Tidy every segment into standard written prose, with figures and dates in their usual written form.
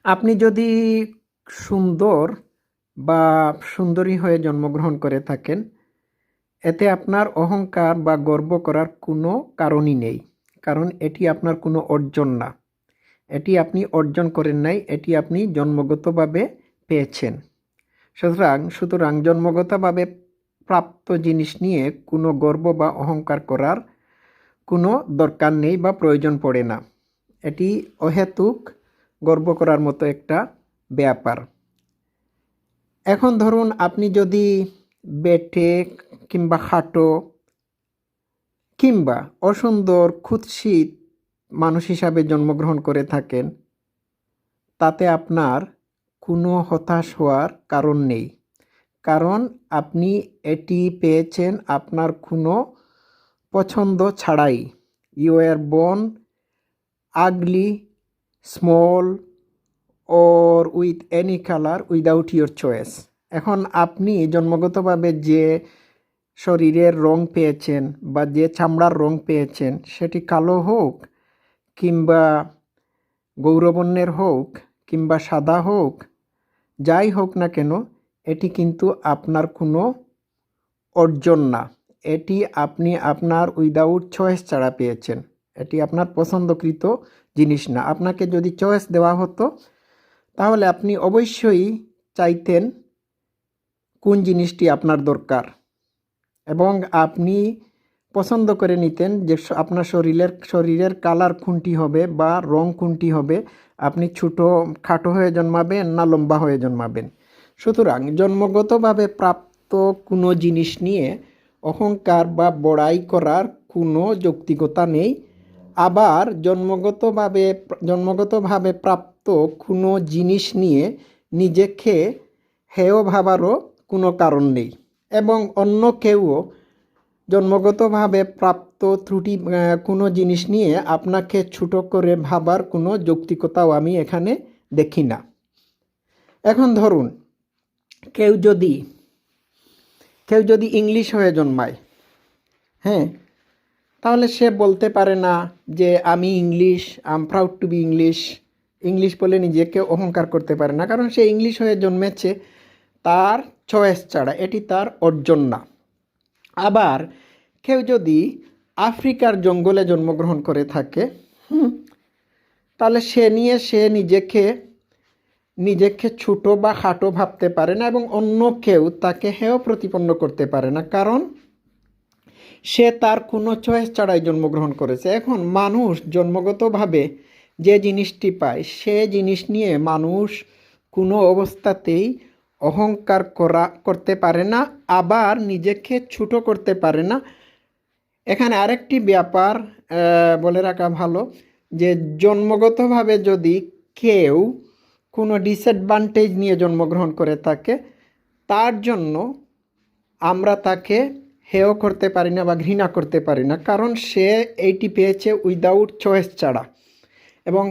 আপনি যদি সুন্দর বা সুন্দরী হয়ে জন্মগ্রহণ করে থাকেন, এতে আপনার অহংকার বা গর্ব করার কোনো কারণই নেই। কারণ এটি আপনার কোনো অর্জন না। এটি আপনি অর্জন করেন নাই, এটি আপনি জন্মগতভাবে পেয়েছেন। সুতরাং জন্মগতভাবে প্রাপ্ত জিনিস নিয়ে কোনো গর্ব বা অহংকার করার কোনো দরকার নেই বা প্রয়োজন পড়ে না। এটি অহেতুক গর্ব করার মতো একটা ব্যাপার। এখন ধরুন আপনি যদি বেঁটে কিংবা খাটো কিংবা অসুন্দর কুৎসিত মানুষ হিসাবে জন্মগ্রহণ করে থাকেন, তাতে আপনার কোনো হতাশ হওয়ার কারণ নেই। কারণ আপনি এটি পেয়েছেন আপনার কোনো পছন্দ ছাড়াই। You are born ugly, small or with any color without your choice. এখন আপনি জন্মগতভাবে যে শরীরের রং পেয়েছেন বা যে চামড়ার রং পেয়েছেন, সেটি কালো হোক কিংবা গৌরবর্ণের হোক কিংবা সাদা হোক, যাই হোক না কেন, এটি কিন্তু আপনার কোনো অর্জন না। এটি আপনি আপনার উইদাউট চয়েস ছাড়া পেয়েছেন। এটি আপনার পছন্দকৃত জিনিস না। আপনাকে যদি চয়েস দেওয়া হতো, তাহলে আপনি অবশ্যই চাইতেন কোন জিনিসটি আপনার দরকার, এবং আপনি পছন্দ করে নিতেন যে আপনার শরীরের কালার কোনটি হবে বা রং কোনটি হবে। আপনি খাটো হয়ে জন্মাবেন না লম্বা হয়ে জন্মাবেন। সুতরাং জন্মগতভাবে প্রাপ্ত কোনো জিনিস নিয়ে অহংকার বা বড়াই করার কোনো যৌক্তিকতা নেই। আবার জন্মগতভাবে প্রাপ্ত কোনো জিনিস নিয়ে নিজেকে হেয় ভাবারও কোনো কারণ নেই। এবং অন্য কেউও জন্মগতভাবে প্রাপ্ত কোনো জিনিস নিয়ে আপনাকে ছোট করে ভাবার কোনো যৌক্তিকতাও আমি এখানে দেখি না। এখন ধরুন কেউ যদি ইংলিশ হয়ে জন্মায়, হ্যাঁ, তাহলে সে বলতে পারে না যে আমি English, I am proud to be English বলে নিজেকে অহংকার করতে পারে না। কারণ সে ইংলিশ হয়ে জন্মেছে তার চয়েস ছাড়া, এটি তার অর্জন না। আবার কেউ যদি আফ্রিকার জঙ্গলে জন্মগ্রহণ করে থাকে, তাহলে সে নিজেকে ছোট বা খাটো ভাবতে পারে না, এবং অন্য কেউ তাকে হেয় প্রতিপন্ন করতে পারে না। কারণ সে তার কোনো চয়েস ছাড়াই জন্মগ্রহণ করেছে। এখন মানুষ জন্মগতভাবে যে জিনিসটি পায়, সে জিনিস নিয়ে মানুষ কোনো অবস্থাতেই অহংকার করতে পারে না, আবার নিজেকে ছোট করতে পারে না। এখানে আরেকটি ব্যাপার বলে রাখা ভালো, যে জন্মগতভাবে যদি কেউ কোনো ডিসঅ্যাডভান্টেজ নিয়ে জন্মগ্রহণ করে থাকে, তার জন্য আমরা তাকে হেয় করতে পারি না বা ঘৃণা করতে পারি না। কারণ সে এইটি পেয়েছে উইদাউট চয়েস ছাড়া। এবং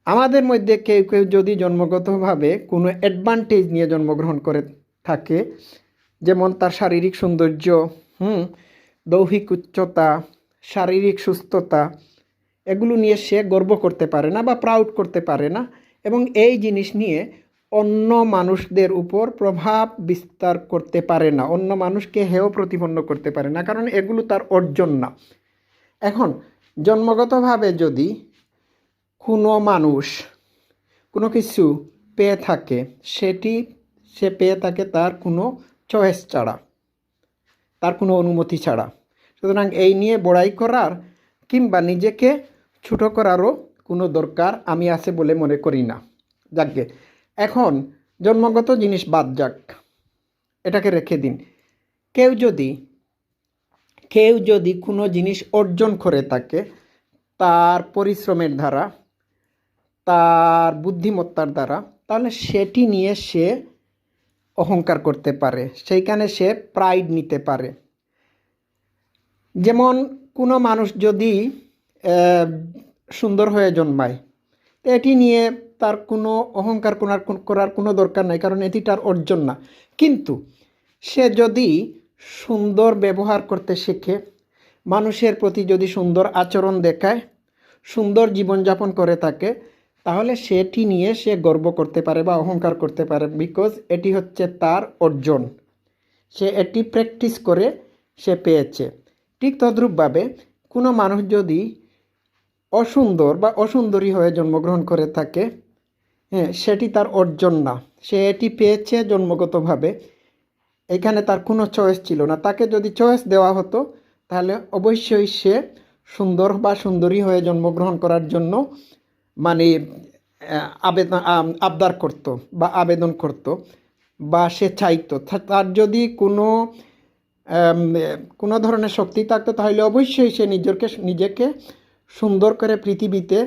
আমাদের মধ্যে কেউ যদি জন্মগতভাবে কোনো অ্যাডভান্টেজ নিয়ে জন্মগ্রহণ করে থাকে, যেমন তার শারীরিক সৌন্দর্য, দৈহিক উচ্চতা, শারীরিক সুস্থতা, এগুলো নিয়ে সে গর্ব করতে পারে না বা প্রাউড করতে পারে না, এবং এই জিনিস নিয়ে অন্য মানুষদের উপর প্রভাব বিস্তার করতে পারে না, অন্য মানুষকে হেয় প্রতিপন্ন করতে পারে না, কারণ এগুলো তার অর্জন না। এখন জন্মগতভাবে যদি কোনো মানুষ কোনো কিছু পেয়ে থাকে, সে পেয়ে থাকে তার কোনো চয়েস ছাড়া, তার কোনো অনুমতি ছাড়া। সুতরাং এই নিয়ে বড়াই করার কিংবা নিজেকে ছোট করারও কোনো দরকার আমি আছে বলে মনে করি না। যাকগে, এখন জন্মগত জিনিস বাদ যাক, এটাকে রেখে দিন। কেউ যদি কোনো জিনিস অর্জন করে থাকে তার পরিশ্রমের দ্বারা, তার বুদ্ধিমত্তার দ্বারা, তাহলে সেটি নিয়ে সে অহংকার করতে পারে, সেইখানে সে প্রাইড নিতে পারে। যেমন কোনো মানুষ যদি সুন্দর হয়ে জন্মায়, তো এটি নিয়ে তার কোনো অহংকার করার কোনো দরকার নাই, কারণ এটি তার অর্জন না। কিন্তু সে যদি সুন্দর ব্যবহার করতে শেখে, মানুষের প্রতি যদি সুন্দর আচরণ দেখায়, সুন্দর জীবনযাপন করে থাকে, তাহলে সেটি নিয়ে সে গর্ব করতে পারে বা অহংকার করতে পারে, বিকজ এটি হচ্ছে তার অর্জন, সে এটি প্র্যাকটিস করে সে পেয়েছে। ঠিক তদ্রূপভাবে কোনো মানুষ যদি অসুন্দর বা অসুন্দরী হয়ে জন্মগ্রহণ করে থাকে, হ্যাঁ, সেটি তার অর্জন না, সে এটি পেয়েছে জন্মগতভাবে, এখানে তার কোনো চয়েস ছিল না। তাকে যদি চয়েস দেওয়া হতো তাহলে অবশ্যই সে সুন্দর বা সুন্দরী হয়ে জন্মগ্রহণ করার জন্য মানে আবদার করত বা আবেদন করত বা সে চাইতো। তার যদি কোনো ধরনের শক্তি থাকতো তাহলে অবশ্যই সে নিজেকে সুন্দর করে পৃথিবীতে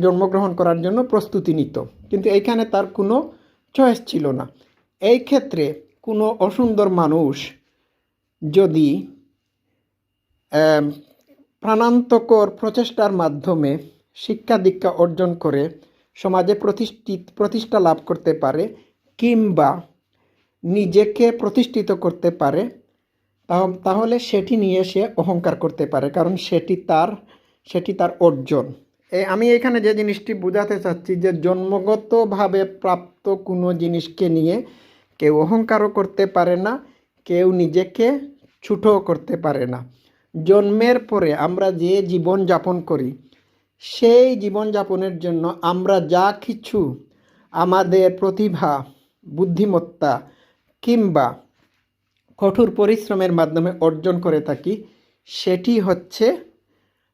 জন্মগ্রহণ করার জন্য প্রস্তুতি নিত, কিন্তু এইখানে তার কোনো চয়েস ছিল না। এই ক্ষেত্রে কোনো অসুন্দর মানুষ যদি প্রাণান্তকর প্রচেষ্টার মাধ্যমে শিক্ষা দীক্ষা অর্জন করে সমাজে প্রতিষ্ঠা লাভ করতে পারে কিংবা নিজেকে প্রতিষ্ঠিত করতে পারে, তাহলে সেটি নিয়ে সে অহংকার করতে পারে, কারণ সেটি তার অর্জন। আমি এখানে যে জিনিসটি বোঝাতে চাচ্ছি যে জন্মগতভাবে প্রাপ্ত কোনো জিনিসকে নিয়ে কেউ অহংকারও করতে পারে না, কেউ নিজেকে ছোটও করতে পারে না। জন্মের পরে আমরা যে জীবন যাপন করি, সেই জীবনযাপনের জন্য আমরা যা কিছু আমাদের প্রতিভা, বুদ্ধিমত্তা কিংবা কঠোর পরিশ্রমের মাধ্যমে অর্জন করে থাকি, সেটি হচ্ছে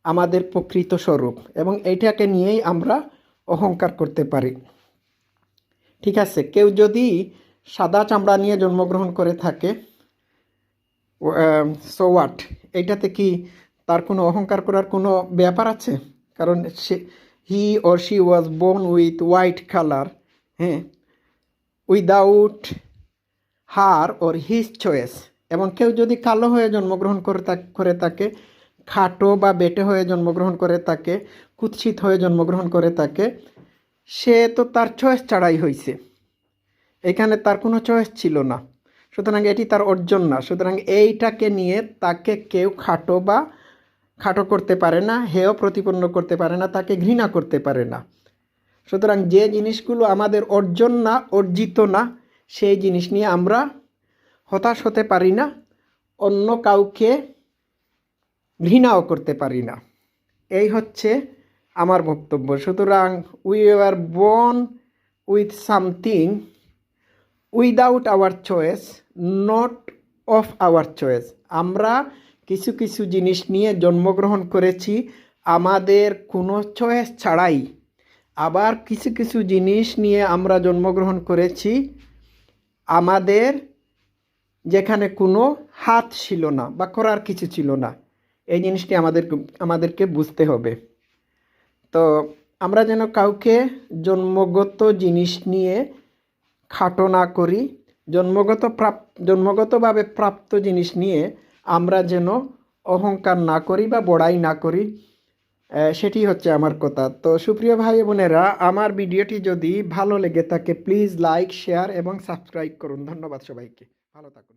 আমাদের প্রকৃত স্বরূপ, এবং এইটাকে নিয়েই আমরা অহংকার করতে পারি। ঠিক আছে, কেউ যদি সাদা চামড়া নিয়ে জন্মগ্রহণ করে থাকে, সো হোয়াট, এইটাতে কি তার কোনো অহংকার করার কোনো ব্যাপার আছে? কারণ he or she was born with white colour, হ্যাঁ, without her or his choice. এবং কেউ যদি কালো হয়ে জন্মগ্রহণ করে থাকে, খাটো বা বেটে হয়ে জন্মগ্রহণ করে থাকে, কুৎসিত হয়ে জন্মগ্রহণ করে থাকে, সে তো তার চয়েস ছাড়াই হয়েছে, এখানে তার কোনো চয়েস ছিল না, সুতরাং এটি তার অর্জন না। সুতরাং এইটাকে নিয়ে তাকে কেউ খাটো করতে পারে না, হেয় প্রতিপন্ন করতে পারে না, তাকে ঘৃণা করতে পারে না। সুতরাং যে জিনিসগুলো আমাদের অর্জন না, অর্জিত না, সেই জিনিস নিয়ে আমরা হতাশ হতে পারি না, অন্য কাউকে ঘৃণাও করতে পারি না। এই হচ্ছে আমার বক্তব্য। সুতরাং we are born with something without our choice, not of our choice. আমরা কিছু কিছু জিনিস নিয়ে জন্মগ্রহণ করেছি আমাদের কোনো চয়েস ছাড়াই, আবার কিছু কিছু জিনিস নিয়ে আমরা জন্মগ্রহণ করেছি আমাদের যেখানে কোনো হাত ছিল না বা করার কিছু ছিল না। এই জিনিসটি আমাদেরকে বুঝতে হবে। তো আমরা যেন কাউকে জন্মগত জিনিস নিয়ে খাটো না করি, জন্মগতভাবে প্রাপ্ত জিনিস নিয়ে আমরা যেন অহংকার না করি বা বড়াই না করি, সেটি হচ্ছে আমার কথা। তো সুপ্রিয় ভাই বোনেরা, আমার ভিডিওটি যদি ভালো লেগে থাকে প্লিজ লাইক, শেয়ার এবং সাবস্ক্রাইব করুন। ধন্যবাদ সবাইকে, ভালো থাকুন।